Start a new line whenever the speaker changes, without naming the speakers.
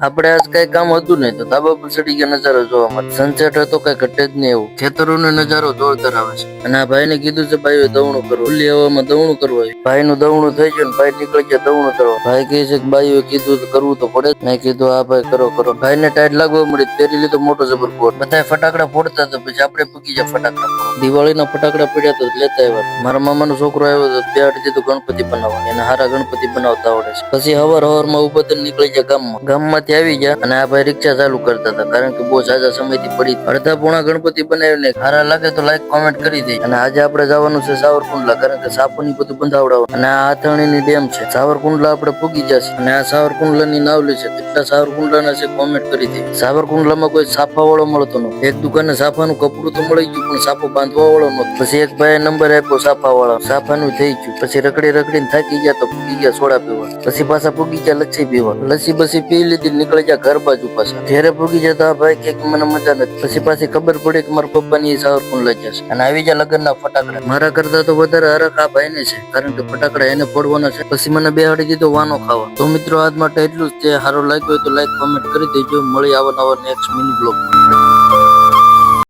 આપણે આજ કઈ કામ હતું નહીં તો ધાબા પર ચડી ગયા નજારો જોવા માટે. સનસેટ હતો કઈ ઘટે જ નહીં એવું. ખેતરોનો નજારો જોરદાર આવે છે. અને આ ભાઈ ને કીધું છે ભાઈ દવણું કરવું. ખુલ્લી હવામાં દવણું કરવા. ભાઈ નું દવણું થઈ ગયું ને ભાઈ નીકળી ગયા દવણું કરવા. ભાઈ કહે છે કે ભાઈઓ કીધું તો કરવું તો પડે જ. મેં કીધું હા ભાઈ કરો કરો. ભાઈ ને ટાઈટ લાગવા મળી પહેરી લીધો મોટો જબર કોટ. બધા ફટાકડા ફોડતા હતા પછી આપણે પૂકી ગયા ફટાકડા. દિવાળીના ફટાકડા પડ્યા તો લેતા આવ્યા. મારા મામાનો છોકરો આવ્યો તો ત્યાં દીધું ગણપતિ બનાવવા. એને હારા ગણપતિ બનાવતા આવડે છે. પછી હવાર ઉભા થઈને નીકળી ગયા ગામમાં. ગામમાંથી આવી ગયા અને આ ભાઈ રિક્ષા ચાલુ કરતા હતા કારણ કે બહુ ઝાઝા સમયથી પડી. અડધા પોણા ગણપતિ બનાવીને હારા લાગે તો લાઈક કોમેન્ટ કરી દે. અને આજે આપણે જવાનું છે સાવરકુંડલા કારણ કે સાપોની બધું બંધાવડાવવાનું. અને આ આથાણીની ડેમ છે. સાવરકુંડલા આપણે પૂગી જશે. અને આ સાવરકુંડલાની નાવલી છે. કેટલા સાવરકુંડલાના છે કોમેન્ટ કરી દે. સાવરકુંડલામાં કોઈ સાફા વાળો મળતો નતો. એક દુકાને સાફાનું કપડું તો મળી ગયું પણ સાફો બાંધવા વાળો નતો. પછી એક ભાઈએ નંબર આપ્યો સાફા વાળા. સાફાનું થઈ ગયું. પછી રખડીને થાકી ગયા તો પૂગી ગયા સોડા પીવા. પછી પાછા પૂગી ગયા લચ્છી પીવા. લસ્સી બસી પી લીધી નીકળી ગયા ઘર બાજુ પાછા. ઘેરે પૂગી જતા ભાઈ કે મને મજા નથી. પછી પાછી ખબર પડી કે મારા પપ્પાની સાવરકુંડલા જશે. અને આવી ગયા લગ્નના ફટાકડા. મારા કરતા તો વધારે હરખ આ ભાઈ ને છે કારણ કે ફટાકડા એને ફોડવાના છે. પછી મને બેહાડી દીધો વાનો ખાવા. તો મિત્રો આજ માટે એટલું જ. તે સારો લાગ્યો હોય તો લાઈક કોમેન્ટ કરી દેજો. મળી આવા નવા નેક્સ્ટ મિની બ્લોગ.